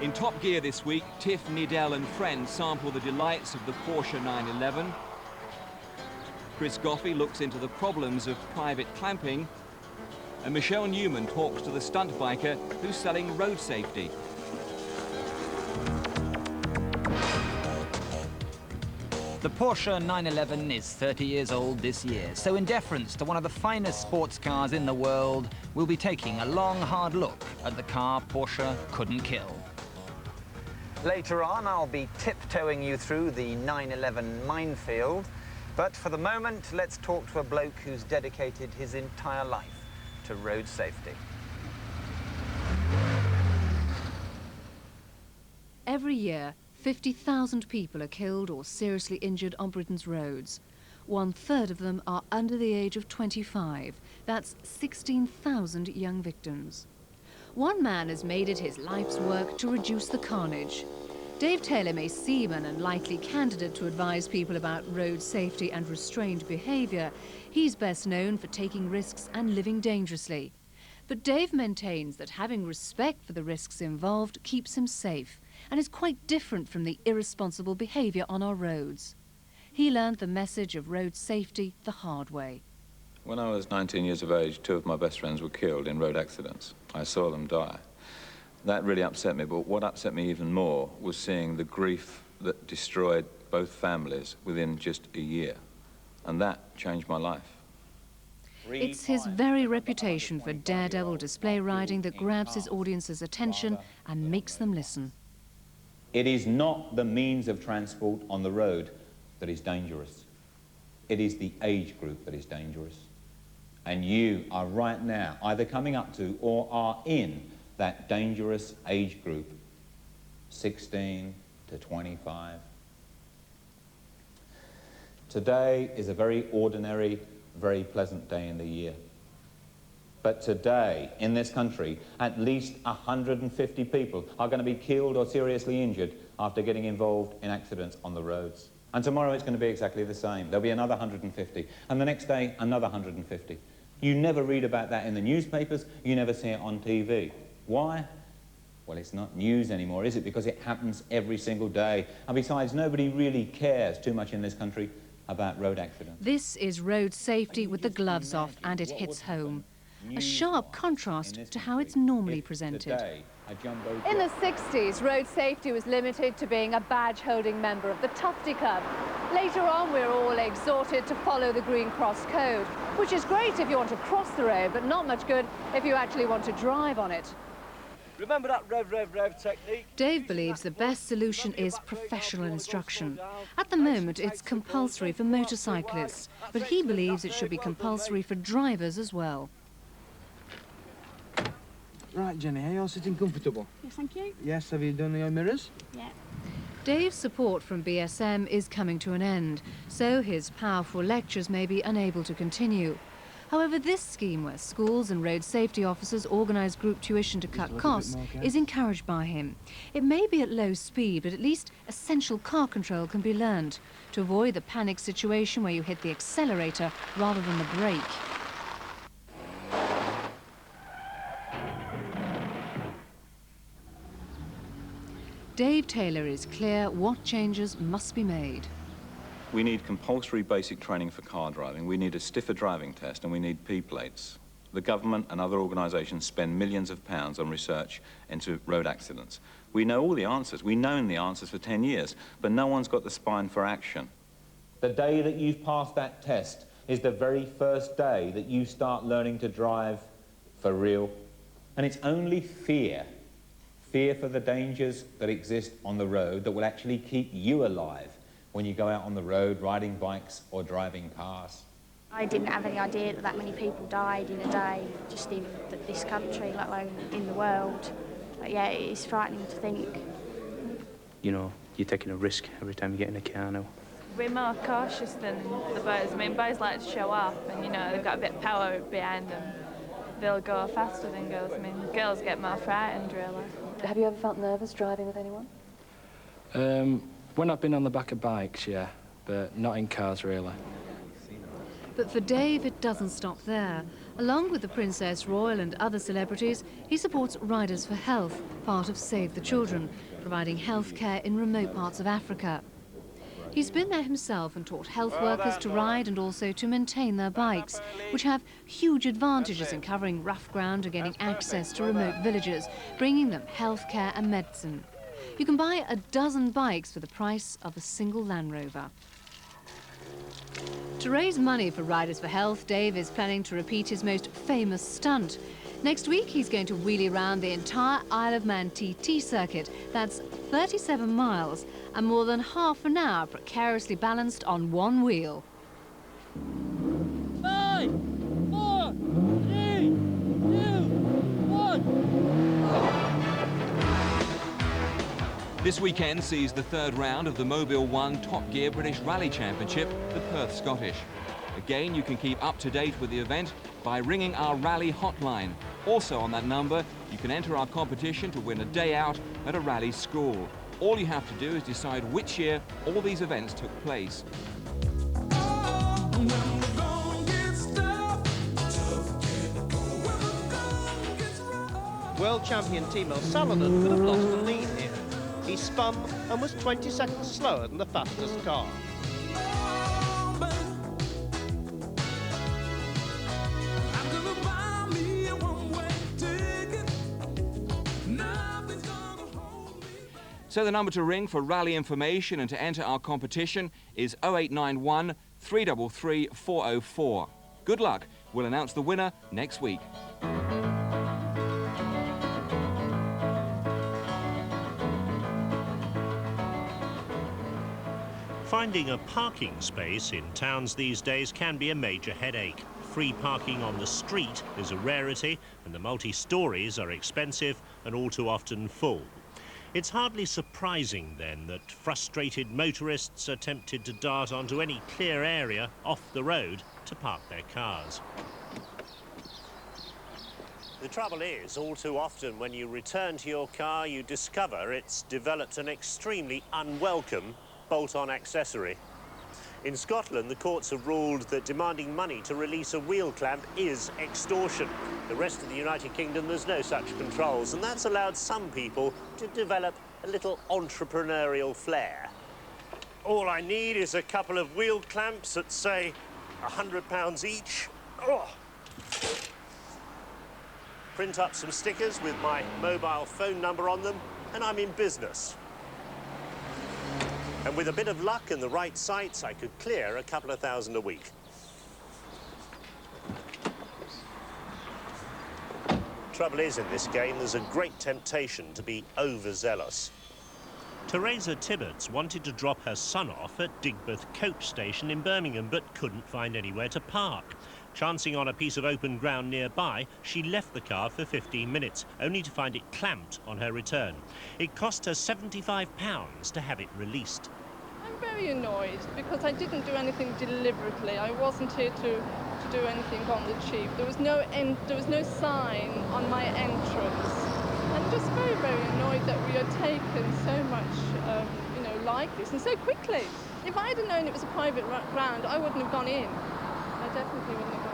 In Top Gear this week, Tiff Needell and friends sample the delights of the Porsche 911. Chris Goffey looks into the problems of private clamping. And Michelle Newman talks to the stunt biker who's selling road safety. The Porsche 911 is 30 years old this year, so in deference to one of the finest sports cars in the world, we'll be taking a long, hard look at the car Porsche couldn't kill. Later on, I'll be tiptoeing you through the 911 minefield, but for the moment, let's talk to a bloke who's dedicated his entire life to road safety. Every year, 50,000 people are killed or seriously injured on Britain's roads. 1/3 of them are under the age of 25. That's 16,000 young victims. One man has made it his life's work to reduce the carnage. Dave Taylor may seem an unlikely candidate to advise people about road safety and restrained behaviour. He's best known for taking risks and living dangerously. But Dave maintains that having respect for the risks involved keeps him safe and is quite different from the irresponsible behaviour on our roads. He learned the message of road safety the hard way. When I was 19 years of age, 2 of my best friends were killed in road accidents. I saw them die. That really upset me, but what upset me even more was seeing the grief that destroyed both families within just a year. And that changed my life. It's his very reputation for daredevil display riding that grabs his audience's attention and makes them listen. It is not the means of transport on the road that is dangerous. It is the age group that is dangerous. And you are right now either coming up to or are in that dangerous age group, 16 to 25. Today is a very ordinary, very pleasant day in the year. But today, in this country, at least 150 people are going to be killed or seriously injured after getting involved in accidents on the roads. And tomorrow it's going to be exactly the same. There'll be another 150, and the next day, another 150. You never read about that in the newspapers, you never see it on TV. Why? Well, it's not news anymore, is it? Because it happens every single day. And besides, nobody really cares too much in this country about road accidents. This is road safety with the gloves off, and it hits home. A sharp contrast to how it's normally presented. In the 60s, road safety was limited to being a badge-holding member of the Tufty Club. Later on, we're all exhorted to follow the Green Cross Code, which is great if you want to cross the road, but not much good if you actually want to drive on it. Remember that rev technique? Dave believes the best solution is professional instruction. At the moment, it's compulsory for motorcyclists, but he believes it should be compulsory for drivers as well. Right, Jenny, are you all sitting comfortable? Yes, thank you. Yes, have you done your mirrors? Yeah. Dave's support from BSM is coming to an end, so his powerful lectures may be unable to continue. However, this scheme, where schools and road safety officers organise group tuition to cut costs, is encouraged by him. It may be at low speed, but at least essential car control can be learned to avoid the panic situation where you hit the accelerator rather than the brake. Dave Taylor is clear what changes must be made. We need compulsory basic training for car driving, we need a stiffer driving test, and we need P-plates. The government and other organisations spend millions of pounds on research into road accidents. We know all the answers. We've known the answers for 10 years, but no one's got the spine for action. The day that you've passed that test is the very first day that you start learning to drive for real. And it's only fear for the dangers that exist on the road that will actually keep you alive when you go out on the road riding bikes or driving cars. I didn't have any idea that that many people died in a day, just in this country, let alone in the world. But yeah, it's frightening to think. You know, you're taking a risk every time you get in a car now. We're more cautious than the boys. I mean, boys like to show off, and you know, they've got a bit of power behind them. They'll go faster than girls. I mean, girls get more frightened, really. Have you ever felt nervous driving with anyone? When I've been on the back of bikes, yeah, but not in cars, really. But for Dave, it doesn't stop there. Along with the Princess Royal and other celebrities, he supports Riders for Health, part of Save the Children, providing health care in remote parts of Africa. He's been there himself and taught health workers to ride and also to maintain their bikes, which have huge advantages in covering rough ground and getting access to remote villages, bringing them health care and medicine. You can buy a dozen bikes for the price of a single Land Rover. To raise money for Riders for Health, Dave is planning to repeat his most famous stunt. Next week, he's going to wheelie around the entire Isle of Man TT circuit. That's 37 miles and more than half an hour precariously balanced on one wheel. 5, 4, 3, 2, 1. This weekend sees the third round of the Mobile 1 Top Gear British Rally Championship, the Perth Scottish. Again, you can keep up to date with the event by ringing our rally hotline. Also on that number, you can enter our competition to win a day out at a rally school. All you have to do is decide which year all these events took place. World champion Timo Salonen could have lost the lead here. He spun and was 20 seconds slower than the fastest car. So the number to ring for rally information and to enter our competition is 0891 333 404. Good luck. We'll announce the winner next week. Finding a parking space in towns these days can be a major headache. Free parking on the street is a rarity, and the multi-stories are expensive and all too often full. It's hardly surprising, then, that frustrated motorists are tempted to dart onto any clear area off the road to park their cars. The trouble is, all too often when you return to your car, you discover it's developed an extremely unwelcome bolt-on accessory. In Scotland, the courts have ruled that demanding money to release a wheel clamp is extortion. The rest of the United Kingdom, there's no such controls, and that's allowed some people to develop a little entrepreneurial flair. All I need is a couple of wheel clamps at, say, £100 each. Oh. Print up some stickers with my mobile phone number on them, and I'm in business. And with a bit of luck and the right sites, I could clear a couple of thousand a week. Trouble is, in this game, there's a great temptation to be overzealous. Teresa Tibbets wanted to drop her son off at Digbeth Coach Station in Birmingham, but couldn't find anywhere to park. Chancing on a piece of open ground nearby, she left the car for 15 minutes, only to find it clamped on her return. It cost her £75 to have it released. I'm very annoyed because I didn't do anything deliberately. I wasn't here to do anything on the cheap. There was no sign on my entrance. I'm just very, very annoyed that we are taken so much, like this and so quickly. If I'd have known it was a private ground, I wouldn't have gone in. I definitely wouldn't have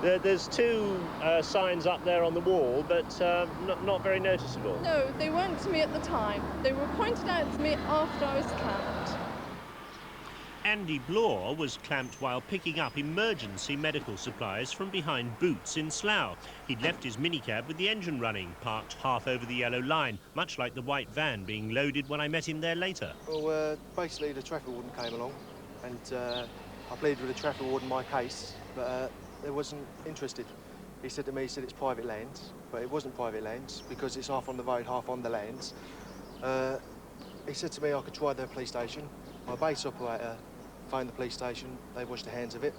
gone in. There's two signs up there on the wall, but not very noticeable. No, they weren't to me at the time. They were pointed out to me after I was clamped. Andy Blore was clamped while picking up emergency medical supplies from behind Boots in Slough. He'd left his minicab with the engine running, parked half over the yellow line, much like the white van being loaded when I met him there later. Well, basically the traffic warden came along and I pleaded with the traffic warden my case, but they wasn't interested. He said to me, it's private land, but it wasn't private land because it's half on the road, half on the lands. He said to me I could try the police station. My base operator phoned the police station, they washed their hands of it.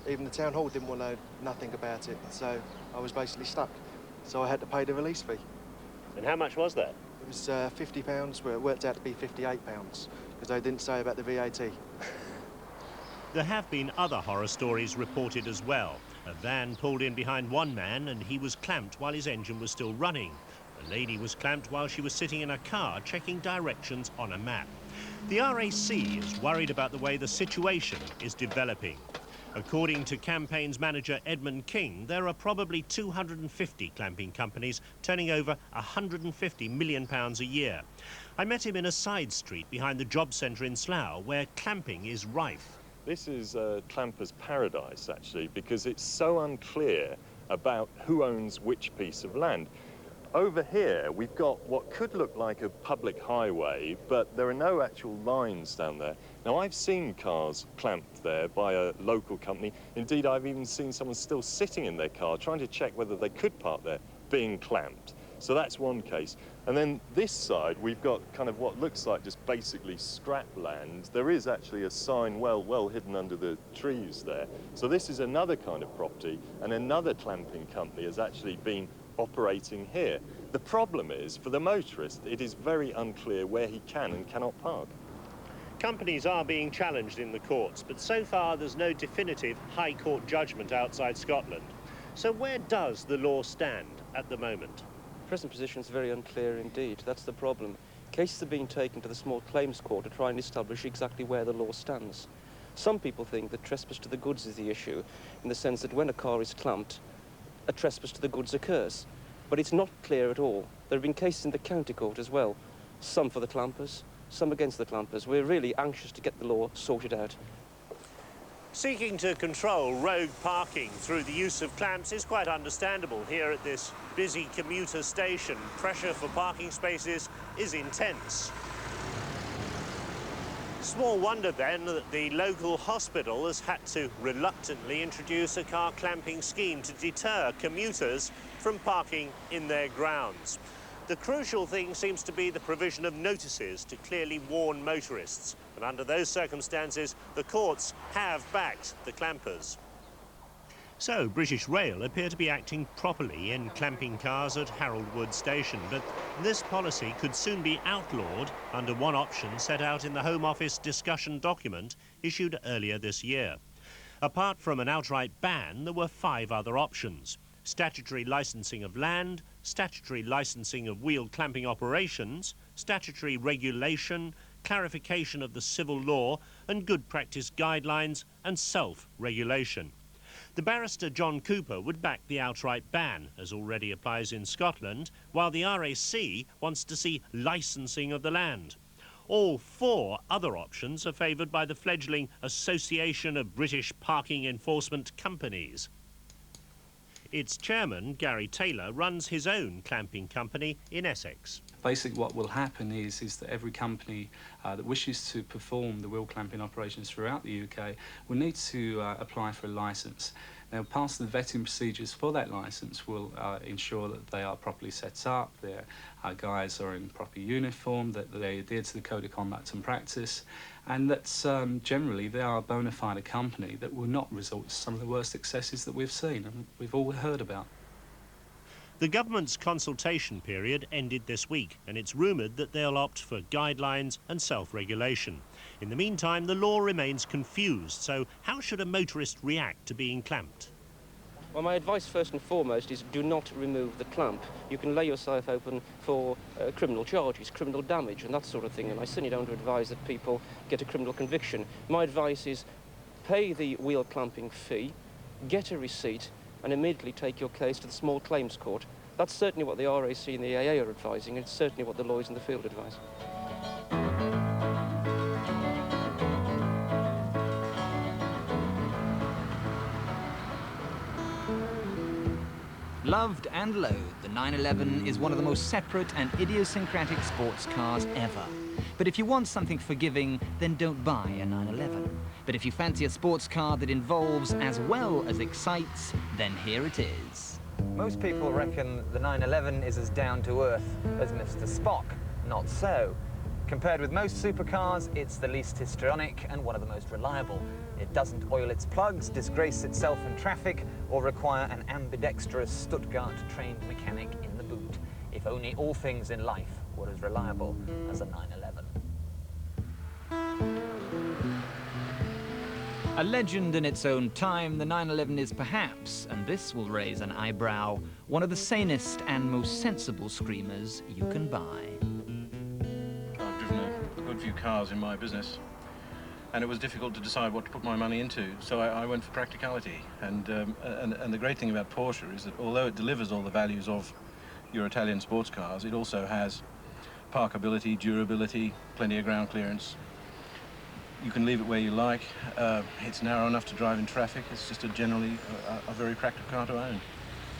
Even the town hall didn't want to know nothing about it, so I was basically stuck. So I had to pay the release fee. And how much was that? It was £50, well, it worked out to be £58, because they didn't say about the VAT. There have been other horror stories reported as well. A van pulled in behind one man and he was clamped while his engine was still running. A lady was clamped while she was sitting in a car checking directions on a map. The RAC is worried about the way the situation is developing. According to campaigns manager Edmund King, there are probably 250 clamping companies turning over £150 million a year. I met him in a side street behind the job centre in Slough, where clamping is rife. This is clamper's paradise, actually, because it's so unclear about who owns which piece of land. Over here, we've got what could look like a public highway, but there are no actual lines down there. Now, I've seen cars clamped there by a local company. Indeed, I've even seen someone still sitting in their car trying to check whether they could park there, being clamped. So that's one case. And then this side, we've got kind of what looks like just basically scrap land. There is actually a sign well hidden under the trees there. So this is another kind of property, and another clamping company has actually been operating here. The problem is, for the motorist, it is very unclear where he can and cannot park. Companies are being challenged in the courts, but so far there's no definitive High Court judgment outside Scotland. So where does the law stand at the moment? Present position is very unclear indeed. That's the problem. Cases are being taken to the small claims court to try and establish exactly where the law stands. Some people think that trespass to the goods is the issue, in the sense that when a car is clamped, a trespass to the goods occurs. But it's not clear at all. There have been cases in the county court as well, some for the clampers, some against the clampers. We're really anxious to get the law sorted out. Seeking to control road parking through the use of clamps is quite understandable here at this busy commuter station. Pressure for parking spaces is intense. Small wonder then that the local hospital has had to reluctantly introduce a car clamping scheme to deter commuters from parking in their grounds. The crucial thing seems to be the provision of notices to clearly warn motorists. And under those circumstances, the courts have backed the clampers. So, British Rail appear to be acting properly in clamping cars at Haroldwood Station, but this policy could soon be outlawed under one option set out in the Home Office discussion document issued earlier this year. Apart from an outright ban, there were 5 other options: statutory licensing of land, statutory licensing of wheel clamping operations, statutory regulation, clarification of the civil law, and good practice guidelines and self-regulation. The barrister John Cooper would back the outright ban, as already applies in Scotland, while the RAC wants to see licensing of the land. All 4 other options are favoured by the fledgling Association of British Parking Enforcement Companies. Its chairman, Gary Taylor, runs his own clamping company in Essex. Basically what will happen is that every company that wishes to perform the wheel clamping operations throughout the UK will need to apply for a licence. Now, pass the vetting procedures for that licence will ensure that they are properly set up, their guys are in proper uniform, that they adhere to the Code of Conduct and Practice, and that generally they are a bona fide company that will not resort to some of the worst excesses that we've seen and we've all heard about. The government's consultation period ended this week, and it's rumoured that they'll opt for guidelines and self-regulation. In the meantime, the law remains confused, so how should a motorist react to being clamped? Well, my advice first and foremost is do not remove the clamp. You can lay yourself open for criminal charges, criminal damage and that sort of thing, and I certainly don't advise that people get a criminal conviction. My advice is pay the wheel clamping fee, get a receipt, and immediately take your case to the small claims court. That's certainly what the RAC and the AA are advising, and it's certainly what the lawyers in the field advise. Loved and loathed, the 911 is one of the most separate and idiosyncratic sports cars ever. But if you want something forgiving, then don't buy a 911. But if you fancy a sports car that involves as well as excites, then here it is. Most people reckon the 911 is as down-to-earth as Mr. Spock. Not so. Compared with most supercars, it's the least histrionic and one of the most reliable. It doesn't oil its plugs, disgrace itself in traffic, or require an ambidextrous Stuttgart-trained mechanic in the boot. If only all things in life were as reliable as a 911. A legend in its own time, the 911 is perhaps, and this will raise an eyebrow, one of the sanest and most sensible screamers you can buy. I've driven a good few cars in my business. and it was difficult to decide what to put my money into, so I went for practicality. And the great thing about Porsche is that although it delivers all the values of your Italian sports cars, it also has parkability, durability, plenty of ground clearance. You can leave it where you like. It's narrow enough to drive in traffic. It's just generally a very practical car to own.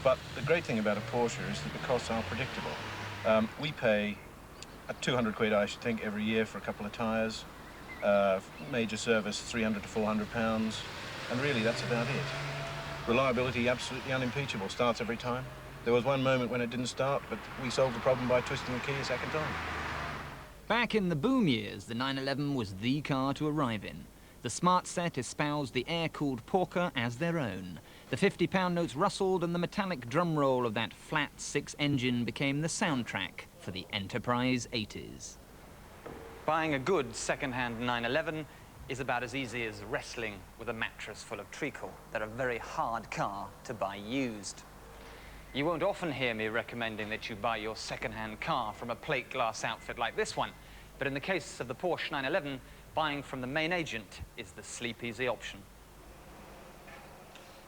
But the great thing about a Porsche is that the costs are predictable. We pay 200 quid, I should think, every year for a couple of tyres. Major service, 300 to 400 pounds. And really, that's about it. Reliability, absolutely unimpeachable. Starts every time. There was one moment when it didn't start, but we solved the problem by twisting the key a second time. Back in the boom years, the 911 was the car to arrive in. The smart set espoused the air-cooled Porsche as their own. The 50-pound notes rustled and the metallic drum roll of that flat six engine became the soundtrack for the Enterprise 80s. Buying a good second-hand 911 is about as easy as wrestling with a mattress full of treacle. They're a very hard car to buy used. You won't often hear me recommending that you buy your second-hand car from a plate glass outfit like this one, but in the case of the Porsche 911, buying from the main agent is the sleep easy option.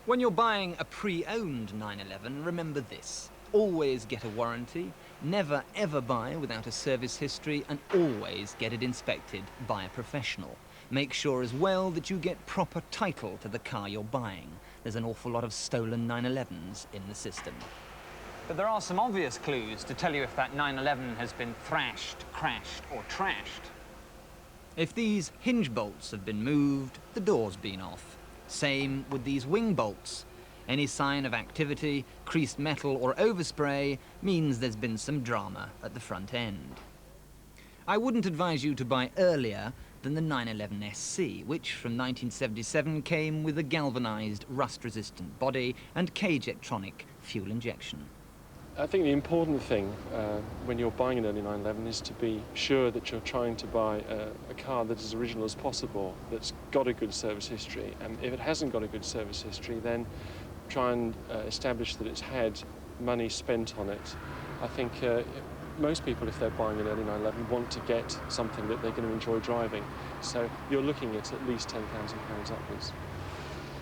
When you're buying a pre-owned 911, remember this. Always get a warranty, never ever buy without a service history, and always get it inspected by a professional. Make sure as well that you get proper title to the car you're buying. There's an awful lot of stolen 911s in the system. But there are some obvious clues to tell you if that 911 has been thrashed, crashed, or trashed. If these hinge bolts have been moved, the door's been off. Same with these wing bolts. Any sign of activity, creased metal or overspray means there's been some drama at the front end. I wouldn't advise you to buy earlier than the 911 SC, which from 1977 came with a galvanized, rust-resistant body and cage-electronic fuel injection. I think the important thing when you're buying an early 911 is to be sure that you're trying to buy a car that is as original as possible, that's got a good service history. And if it hasn't got a good service history, then try and establish that it's had money spent on it. I think most people, if they're buying an early 911, want to get something that they're going to enjoy driving. So you're looking at least £10,000 upwards.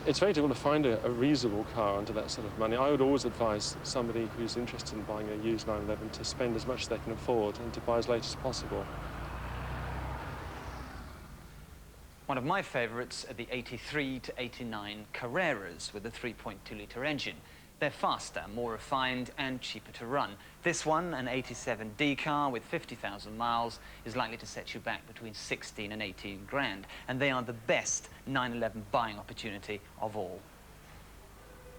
It's very difficult to find a reasonable car under that sort of money. I would always advise somebody who's interested in buying a used 911 to spend as much as they can afford and to buy as late as possible. One of my favourites are the 83 to 89 Carreras with a 3.2-litre engine. They're faster, more refined and cheaper to run. This one, an 87D car with 50,000 miles, is likely to set you back between 16 and 18 grand. And they are the best 911 buying opportunity of all.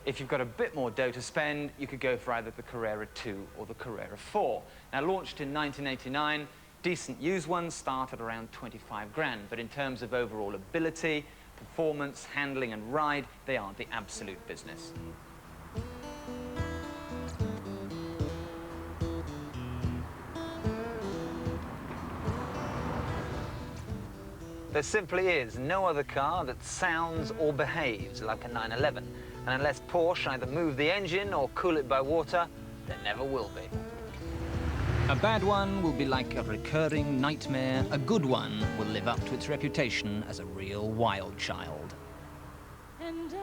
If you've got a bit more dough to spend, you could go for either the Carrera 2 or the Carrera 4. Now, launched in 1989, decent used ones start at around 25 grand. But in terms of overall ability, performance, handling and ride, they are the absolute business. There simply is no other car that sounds or behaves like a 911. And unless Porsche either move the engine or cool it by water, there never will be. A bad one will be like a recurring nightmare. A good one will live up to its reputation as a real wild child. And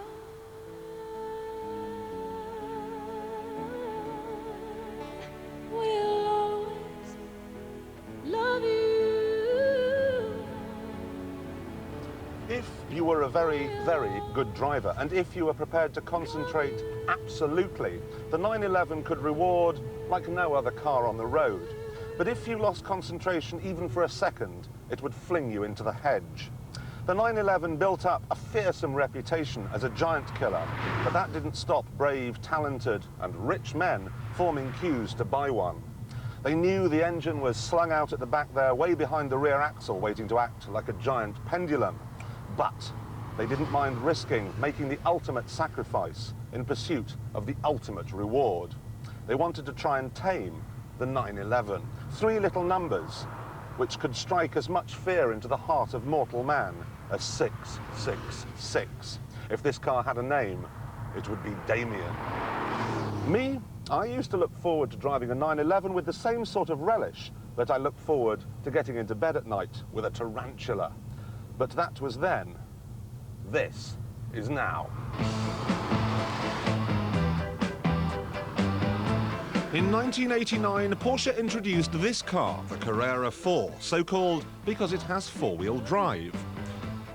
will always love you. If you were a very, very good driver, and if you were prepared to concentrate absolutely, the 911 could reward like no other car on the road. But if you lost concentration even for a second, it would fling you into the hedge. The 911 built up a fearsome reputation as a giant killer, but that didn't stop brave, talented, and rich men forming queues to buy one. They knew the engine was slung out at the back there, way behind the rear axle, waiting to act like a giant pendulum. But they didn't mind risking making the ultimate sacrifice in pursuit of the ultimate reward. They wanted to try and tame the 911. Three little numbers which could strike as much fear into the heart of mortal man as 666. If this car had a name, it would be Damien. Me, I used to look forward to driving a 911 with the same sort of relish that I look forward to getting into bed at night with a tarantula. But that was then. This is now. In 1989, Porsche introduced this car, the Carrera 4, so-called because it has four-wheel drive.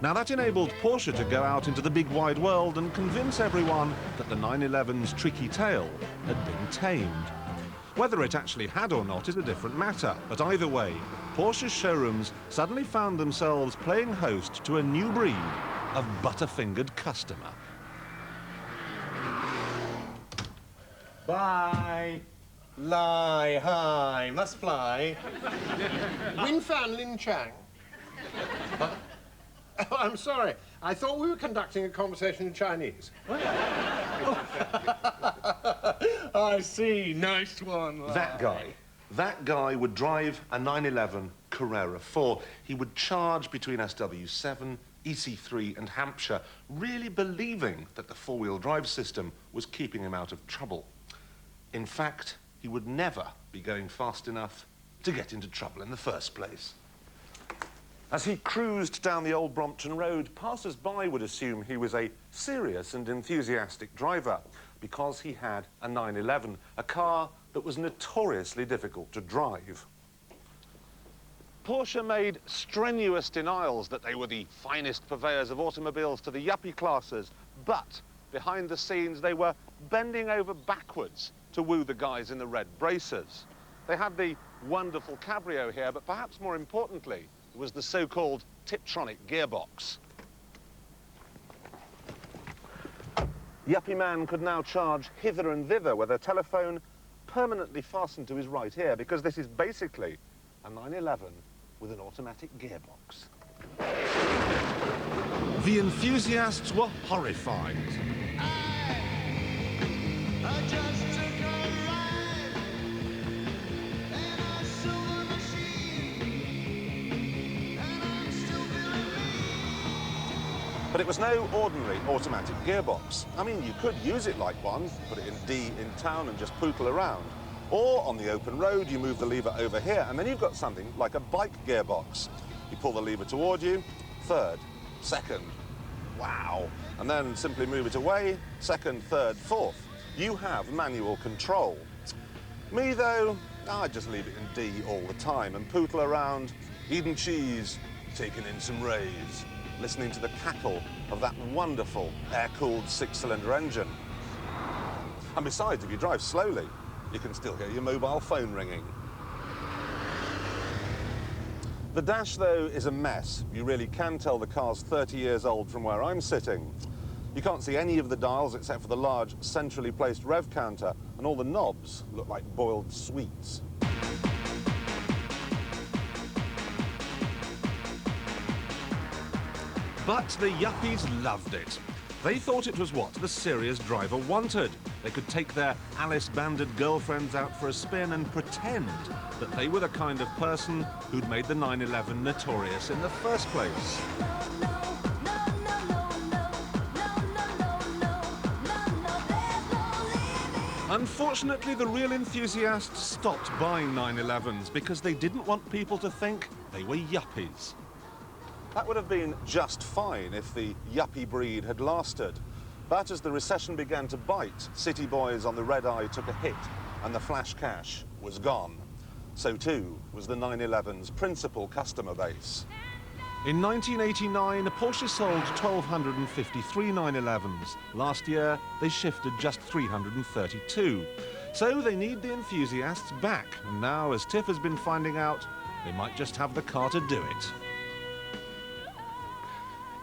Now that enabled Porsche to go out into the big wide world and convince everyone that the 911's tricky tail had been tamed. Whether it actually had or not is a different matter, but either way, Porsche's showrooms suddenly found themselves playing host to a new breed of butterfingered customer. Bye. Lie, hi, must fly. Win Fan Lin Chang. Huh? Oh, I'm sorry. I thought we were conducting a conversation in Chinese. I see. Nice one. That guy would drive a 911 Carrera 4. He would charge between SW7, EC3 and Hampshire, really believing that the four-wheel drive system was keeping him out of trouble. In fact, he would never be going fast enough to get into trouble in the first place. As he cruised down the old Brompton Road, passers-by would assume he was a serious and enthusiastic driver because he had a 911, a car that was notoriously difficult to drive. Porsche made strenuous denials that they were the finest purveyors of automobiles to the yuppie classes, but behind the scenes they were bending over backwards to woo the guys in the red braces. They had the wonderful Cabrio here, but perhaps more importantly, was the so-called Tiptronic gearbox. Yuppie man could now charge hither and thither with a telephone permanently fastened to his right ear, because this is basically a 911 with an automatic gearbox. The enthusiasts were horrified. But it was no ordinary automatic gearbox. I mean, you could use it like one, put it in D in town and just pootle around. Or on the open road, you move the lever over here, and then you've got something like a bike gearbox. You pull the lever toward you, third, second, wow. And then simply move it away, second, third, fourth. You have manual control. Me, though, I just leave it in D all the time and pootle around, eating cheese, taking in some rays, listening to the cackle of that wonderful air-cooled six-cylinder engine. And besides, if you drive slowly, you can still hear your mobile phone ringing. The dash, though, is a mess. You really can tell the car's 30 years old from where I'm sitting. You can't see any of the dials except for the large centrally placed rev counter, and all the knobs look like boiled sweets. But the yuppies loved it. They thought it was what the serious driver wanted. They could take their Alice-banded girlfriends out for a spin and pretend that they were the kind of person who'd made the 911 notorious in the first place. Unfortunately, the real enthusiasts stopped buying 911s because they didn't want people to think they were yuppies. That would have been just fine if the yuppie breed had lasted. But as the recession began to bite, city boys on the red eye took a hit and the flash cash was gone. So too was the 911's principal customer base. In 1989, Porsche sold 1,253 911s. Last year, they shifted just 332. So they need the enthusiasts back. And now, as Tiff has been finding out, they might just have the car to do it.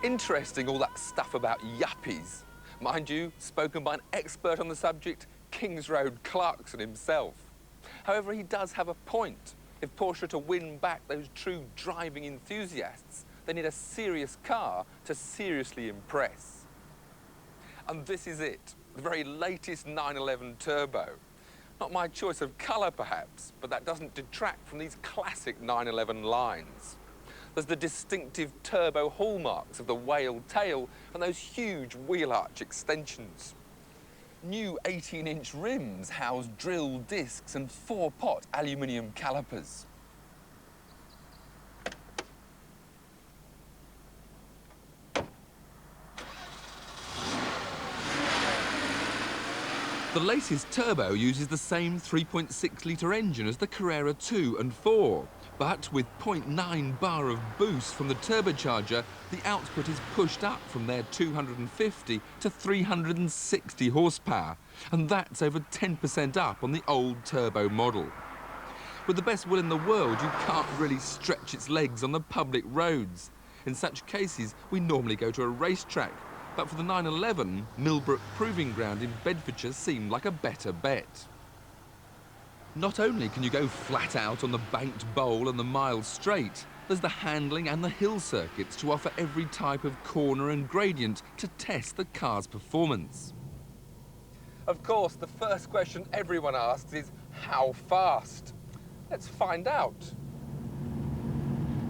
Interesting, all that stuff about yuppies. Mind you, spoken by an expert on the subject, Kings Road Clarkson himself. However, he does have a point. If Porsche are to win back those true driving enthusiasts, they need a serious car to seriously impress. And this is it, the very latest 911 Turbo. Not my choice of colour, perhaps, but that doesn't detract from these classic 911 lines. There's the distinctive turbo hallmarks of the whale tail and those huge wheel arch extensions. New 18-inch rims house drill discs and 4-pot aluminium calipers. The latest turbo uses the same 3.6-litre engine as the Carrera 2 and 4, but with 0.9 bar of boost from the turbocharger, the output is pushed up from their 250 to 360 horsepower, and that's over 10% up on the old turbo model. With the best will in the world, you can't really stretch its legs on the public roads. In such cases, we normally go to a racetrack. But for the 911, Millbrook Proving Ground in Bedfordshire seemed like a better bet. Not only can you go flat out on the banked bowl and the mile straight, there's the handling and the hill circuits to offer every type of corner and gradient to test the car's performance. Of course, the first question everyone asks is, how fast? Let's find out.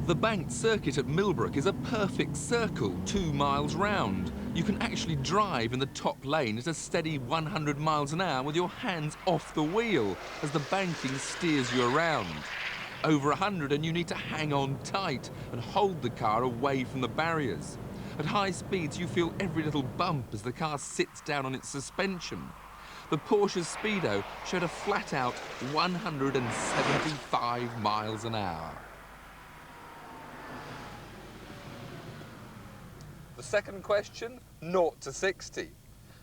The banked circuit at Millbrook is a perfect circle, 2 miles round. You can actually drive in the top lane at a steady 100 miles an hour with your hands off the wheel as the banking steers you around. Over 100 and you need to hang on tight and hold the car away from the barriers. At high speeds you feel every little bump as the car sits down on its suspension. The Porsche's Speedo showed a flat-out 175 miles an hour. The second question, 0 to 60.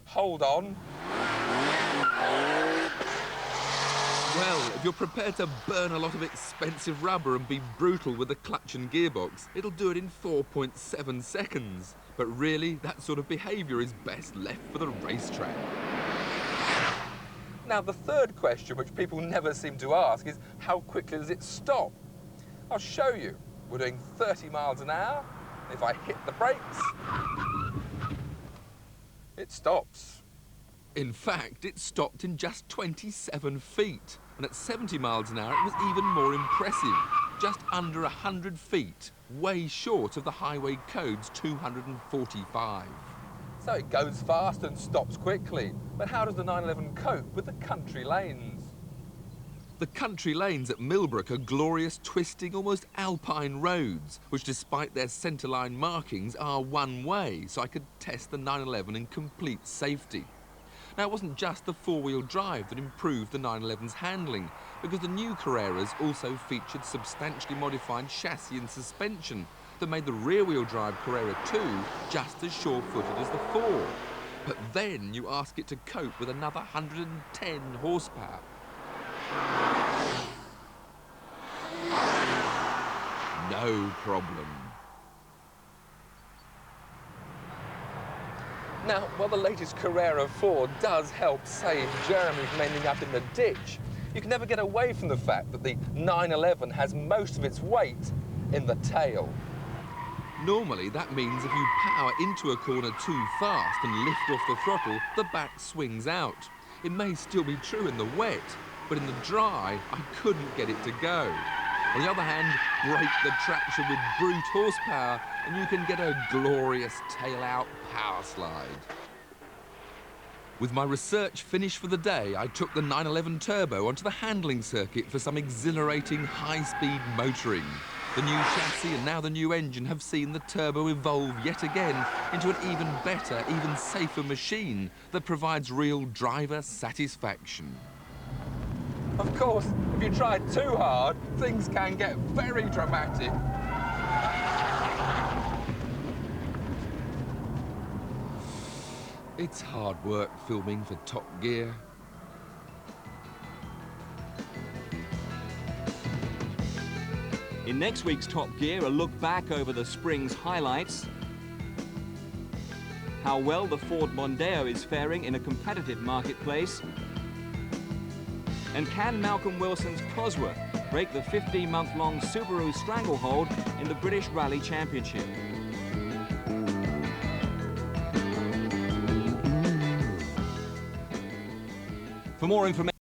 Hold on. Well, if you're prepared to burn a lot of expensive rubber and be brutal with the clutch and gearbox, it'll do it in 4.7 seconds. But really, that sort of behaviour is best left for the racetrack. Now, the third question, which people never seem to ask, is how quickly does it stop? I'll show you. We're doing 30 miles an hour. If I hit the brakes, it stops. In fact, it stopped in just 27 feet. And at 70 miles an hour, it was even more impressive. Just under 100 feet, way short of the highway code's 245. So it goes fast and stops quickly. But how does the 911 cope with the country lanes? The country lanes at Millbrook are glorious, twisting, almost alpine roads, which despite their centreline markings are one way, so I could test the 911 in complete safety. Now, it wasn't just the four-wheel drive that improved the 911's handling, because the new Carreras also featured substantially modified chassis and suspension that made the rear-wheel drive Carrera 2 just as sure-footed as the 4. But then you ask it to cope with another 110 horsepower. No problem. Now, while the latest Carrera 4 does help save Jeremy from ending up in the ditch, you can never get away from the fact that the 911 has most of its weight in the tail. Normally, that means if you power into a corner too fast and lift off the throttle, the back swings out. It may still be true in the wet, but in the dry, I couldn't get it to go. On the other hand, break the traction with brute horsepower and you can get a glorious tail-out power slide. With my research finished for the day, I took the 911 Turbo onto the handling circuit for some exhilarating high-speed motoring. The new chassis and now the new engine have seen the Turbo evolve yet again into an even better, even safer machine that provides real driver satisfaction. Of course, if you try too hard, things can get very dramatic. It's hard work filming for Top Gear. In next week's Top Gear, a look back over the spring's highlights, how well the Ford Mondeo is faring in a competitive marketplace, and can Malcolm Wilson's Cosworth break the 15-month-long Subaru stranglehold in the British Rally Championship? For more information